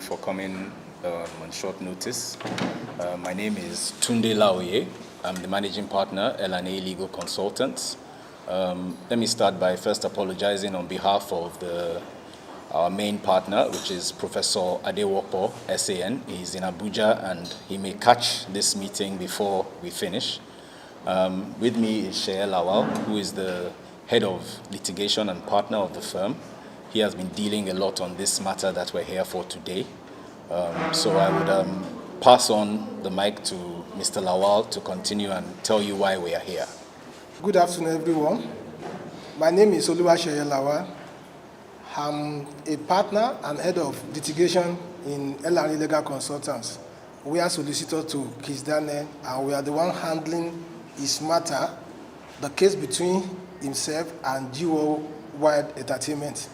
for coming on short notice. My name is Tunde Laoye. I'm the managing partner, L&A Legal Consultants. Let me start by first apologizing on behalf of our main partner, which is Professor Adewopo, SAN. He's in Abuja and he may catch this meeting before we finish. With me is Sheye Lawal, who is the head of litigation and partner of the firm. He has been dealing a lot on this matter that we're here for today. So I would pass on the mic to Mr. Lawal to continue and tell you why we are here. Good afternoon, everyone. My name is Sheye Lawal. I'm a partner and head of litigation in L&A Legal Consultants. We are solicitor to Kizz, and we are the one handling his matter, the case between himself and GO Wide Entertainment.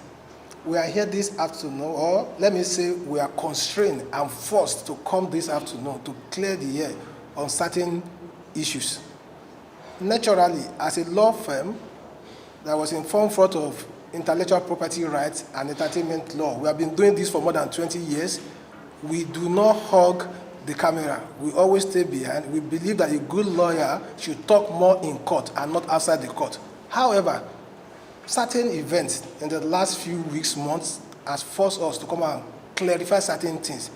We are here this afternoon, or let me say we are constrained and forced to come this afternoon to clear the air on certain issues. Naturally, as a law firm that was in front of intellectual property rights and entertainment law, we have been doing this for more than 20 years. We do not hug the camera. We always stay behind. We believe that a good lawyer should talk more in court and not outside the court. However, certain events in the last few weeks, months, has forced us to come and clarify certain things.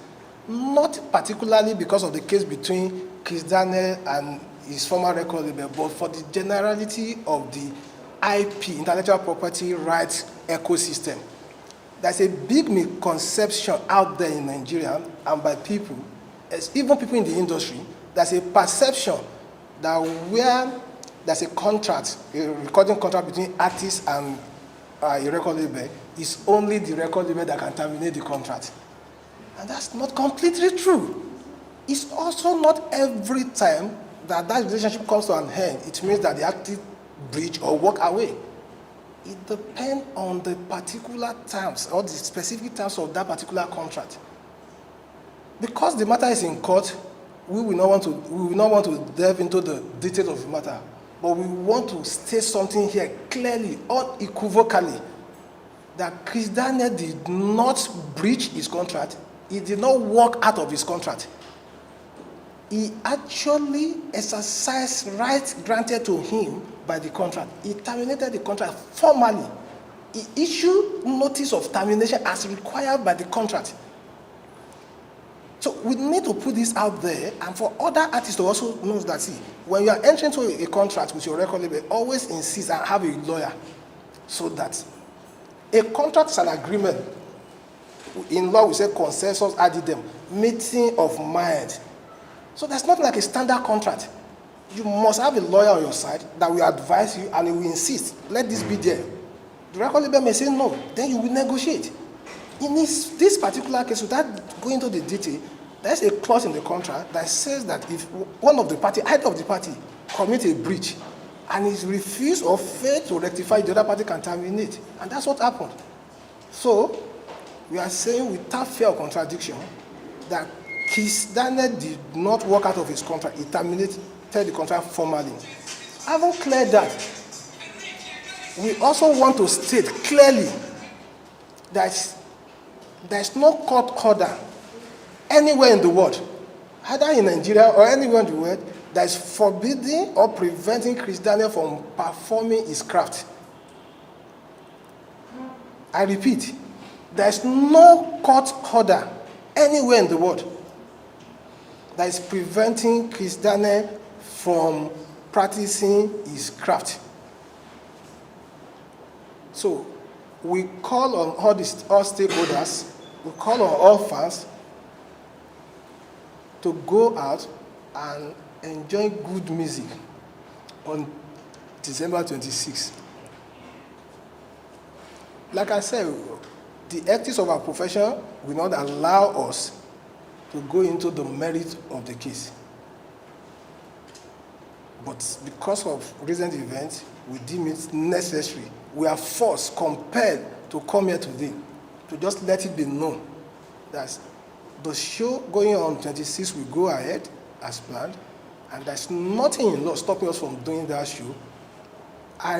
Not particularly because of the case between Kizz and his former record label, but for the generality of the IP, intellectual property rights ecosystem. There's a big misconception out there in Nigeria and by people, even people in the industry. There's a perception that where there's a contract, a recording contract between artists and a record label, it's only the record label that can terminate the contract. And that's not completely true. It's also not every time that relationship comes to an end, it means that the artist breach or walk away. It depends on the particular terms or the specific terms of that particular contract. Because the matter is in court, we will not want to delve into the details of the matter, but we want to state something here clearly, unequivocally, that Kizz did not breach his contract. He did not walk out of his contract. He actually exercised rights granted to him by the contract. He terminated the contract formally. He issued notice of termination as required by the contract. So we need to put this out there, and for other artists to also know that, see, when you are entering into a contract with your record label, always insist and have a lawyer, so that a contract is an agreement. In law, we say consensus addendum, meeting of mind. So that's not like a standard contract. You must have a lawyer on your side that will advise you and he will insist, let this be there. The record label may say no, then you will negotiate. In this particular case, without going into the detail, there's a clause in the contract that says that if one of the party, either of the party, commit a breach and is refused or failed to rectify, the other party can terminate. And that's what happened. So we are saying without fear of contradiction that Kizz did not walk out of his contract. He terminated the contract formally. Having cleared that, we also want to state clearly that there's no court order anywhere in the world, either in Nigeria or anywhere in the world, that is forbidding or preventing Kizz from performing his craft. I repeat, there's no court order anywhere in the world that is preventing Kizz from practicing his craft. So we call on all stakeholders, we call on all fans to go out and enjoy good music on December 26th. Like I said, the ethics of our profession will not allow us to go into the merit of the case. But because of recent events, we deem it necessary. We are forced, compelled to come here today to just let it be known that the show going on 26th will go ahead as planned, and there's nothing in law stopping us from doing that show.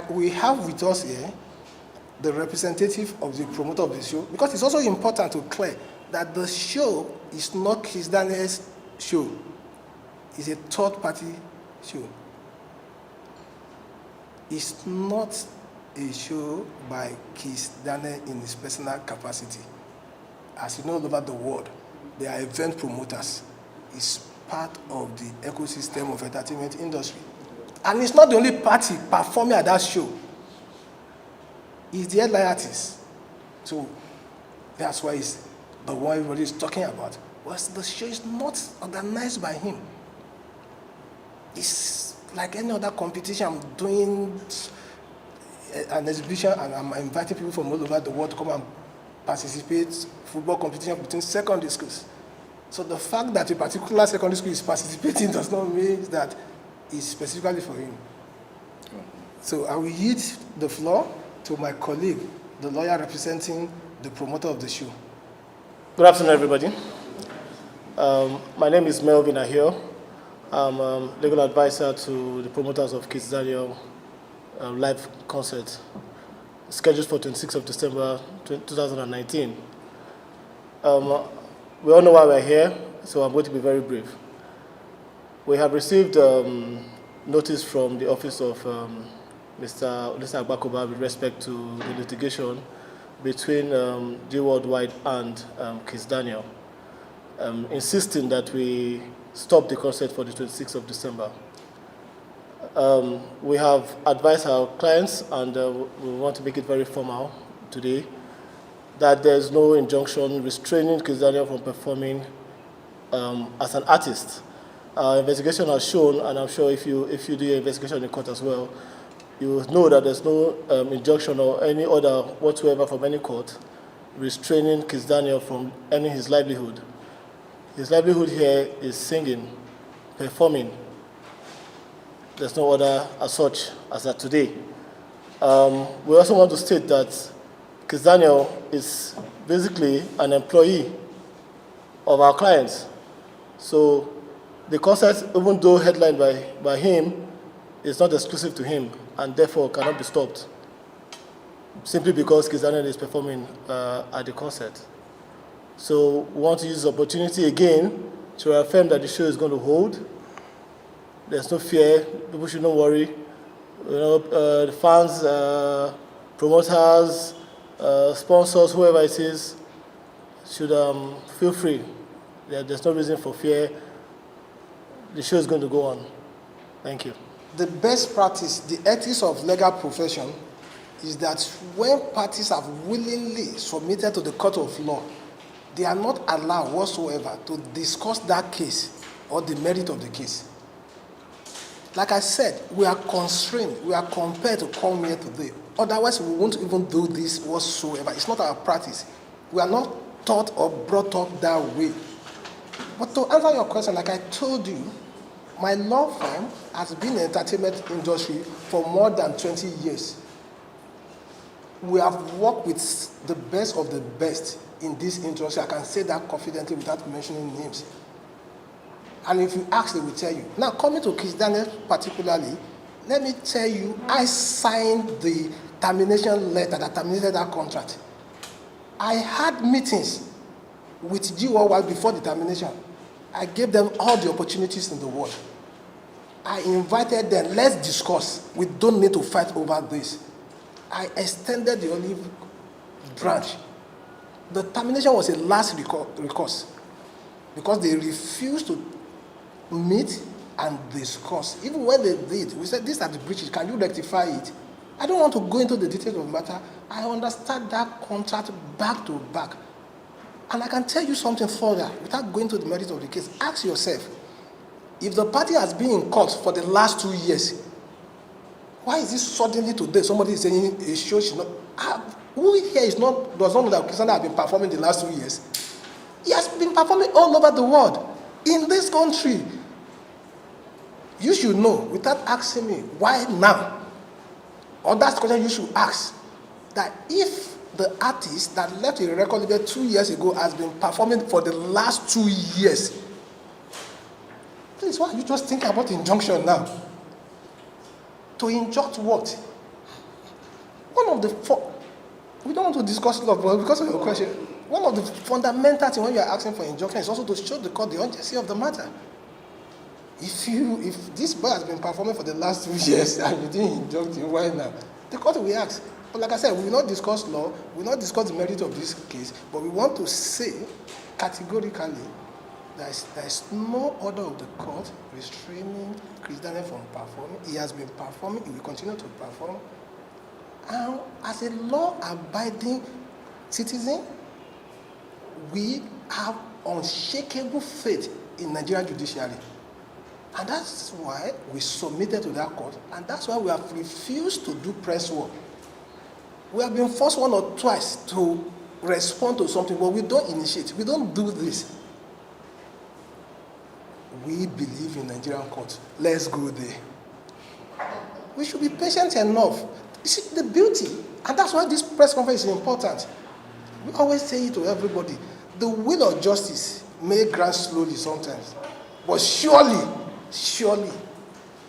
We have with us here the representative of the promoter of the show, because it's also important to clear that the show is not Kizz Daniel's show. It's a third-party show. It's not a show by Kizz Daniel in his personal capacity. As you know, all over the world, they are event promoters. It's part of the ecosystem of entertainment industry. And it's not the only party performing at that show. It's the headline artist. So that's why it's the one everybody is talking about. But the show is not organized by him. It's like any other competition. I'm doing an exhibition and I'm inviting people from all over the world to come and participate football competition between secondary schools. So the fact that a particular secondary school is participating does not mean that it's specifically for him. So I will yield the floor to my colleague, the lawyer representing the promoter of the show. Good afternoon, everybody. My name is Melvin Ahio. I'm legal advisor to the promoters of Kizz Daniel live concert, scheduled for 26th of December 2019. We all know why we're here, so I'm going to be very brief. We have received notice from the office of Mr. Agbakoba with respect to the litigation between G Worldwide and Kizz Daniel, insisting that we stop the concert for the 26th of December. We have advised our clients, and we want to make it very formal today, that there's no injunction restraining Kizz Daniel from performing as an artist. Our investigation has shown, and I'm sure if you do your investigation in court as well, you will know that there's no injunction or any order whatsoever from any court restraining Kizz Daniel from earning his livelihood. His livelihood here is singing, performing. There's no order as such as that today. We also want to state that Kizz Daniel is basically an employee of our clients. So the concert, even though headlined by him, is not exclusive to him and therefore cannot be stopped simply because Kizz Daniel is performing at the concert. So we want to use this opportunity again to affirm that the show is going to hold. There's no fear. People should not worry. You know, the fans, promoters, sponsors, whoever it is, should feel free. There's no reason for fear. The show is going to go on. Thank you. The best practice, the ethics of legal profession, is that when parties have willingly submitted to the court of law, they are not allowed whatsoever to discuss that case or the merit of the case. Like I said, we are constrained, we are compelled to come here today. Otherwise, we won't even do this whatsoever. It's not our practice. We are not taught or brought up that way. But to answer your question, like I told you, my law firm has been in the entertainment industry for more than 20 years. We have worked with the best of the best in this industry. I can say that confidently without mentioning names. And if you ask, they will tell you. Now, coming to Kizz Daniel particularly, let me tell you, I signed the termination letter that terminated that contract. I had meetings with G Worldwide before the termination. I gave them all the opportunities in the world. I invited them, let's discuss. We don't need to fight over this. I extended the olive branch. The termination was a last recourse because they refused to meet and discuss. Even when they did, we said, these are the breaches, can you rectify it? I don't want to go into the details of the matter. I understand that contract back to back. And I can tell you something further without going to the merits of the case. Ask yourself, if the party has been in court for the last 2 years, why is this suddenly today somebody is saying a show should not? Who here does not know that Kizz Daniel has been performing the last 2 years? He has been performing all over the world. In this country, you should know without asking me why now. Or that's the question you should ask. That if the artist that left a record label 2 years ago has been performing for the last 2 years, please, why are you just thinking about injunction now? To injunct what? One of the we don't want to discuss law, but because of your question, one of the fundamental things when you are asking for injunction is also to show the court the urgency of the matter. If this boy has been performing for the last 2 years and you didn't injunct him, why now? The court will ask. But like I said, we will not discuss law, we will not discuss the merit of this case, but we want to say categorically that there is no order of the court restraining Kizz Daniel from performing. He has been performing, he will continue to perform. And as a law-abiding citizen, we have unshakable faith in Nigerian judiciary. And that's why we submitted to that court, and that's why we have refused to do press work. We have been forced 1 or twice to respond to something, but we don't initiate. We don't do this. We believe in Nigerian court. Let's go there. We should be patient enough. You see, the beauty, and that's why this press conference is important. We always say it to everybody. The will of justice may grant slowly sometimes, but surely,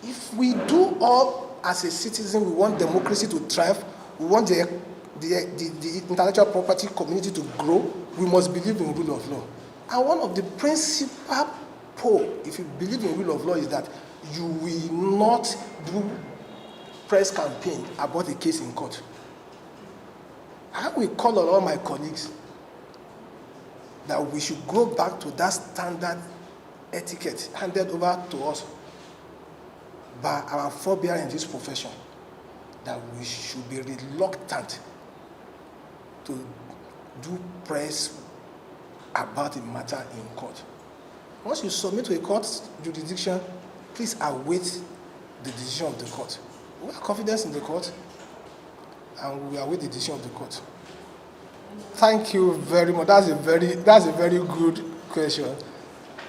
if we do all as a citizen, we want democracy to thrive, we want the intellectual property community to grow, we must believe in rule of law. And one of the principal pole, if you believe in rule of law, is that you will not do press campaign about a case in court. I will call on all my colleagues that we should go back to that standard etiquette handed over to us by our forebears in this profession, that we should be reluctant to do press about a matter in court. Once you submit to a court's jurisdiction, please await the decision of the court. We have confidence in the court, and we await the decision of the court. Thank you very much. That's a very good question.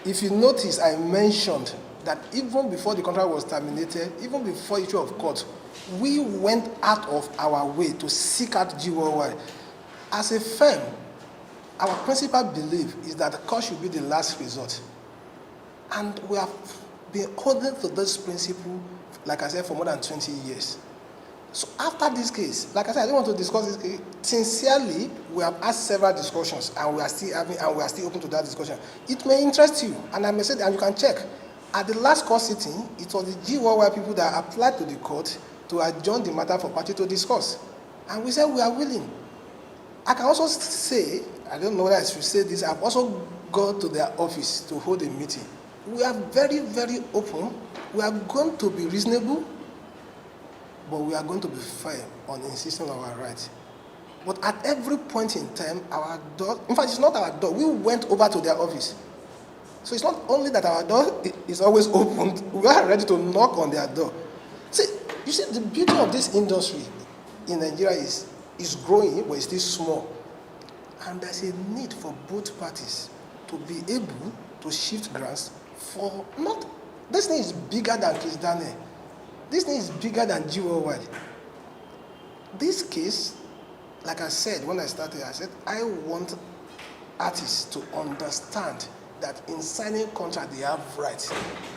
If you notice, I mentioned that even before the contract was terminated, even before issue of court, we went out of our way to seek out GOY. As a firm, our principal belief is that the court should be the last resort. And we have been holding to this principle, like I said, for more than 20 years. So after this case, like I said, I don't want to discuss this case. Sincerely, we have had several discussions, and we are still open to that discussion. It may interest you, and I may say that, and you can check. At the last court sitting, it was the GOY people that applied to the court to adjourn the matter for party to discuss. And we said we are willing. I can also say, I don't know whether I should say this, I've also gone to their office to hold a meeting. We are very, very open. We are going to be reasonable, but we are going to be firm on insisting on our rights. But at every point in time, our door, in fact, it's not our door, we went over to their office. So it's not only that our door is always open, we are ready to knock on their door. See, you see, the beauty of this industry in Nigeria is growing, but it's still small. And there's a need for both parties to be able to shift grants for not, this thing is bigger than Kizz Daniel. This thing is bigger than GOY. This case, like I said when I started, I said I want artists to understand that in signing contract they have rights.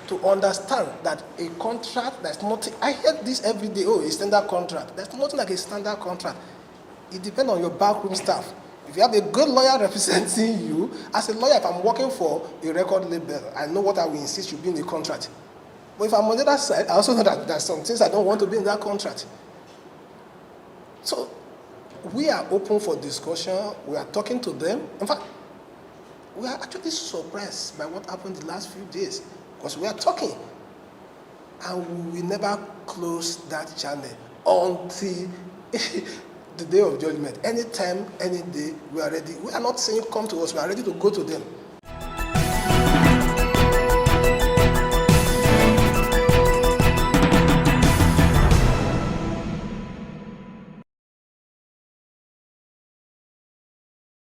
To understand that a contract, there's nothing, I hear this every day, oh, a standard contract. There's nothing like a standard contract. It depends on your backroom staff. If you have a good lawyer representing you, as a lawyer, if I'm working for a record label, I know what I will insist should be in the contract. But if I'm on the other side, I also know that there's some things I don't want to be in that contract. So we are open for discussion. We are talking to them. In fact, we are actually surprised by what happened the last few days, because we are talking. And we will never close that channel until the day of judgment. Anytime, any day, we are ready. We are not saying come to us, we are ready to go to them.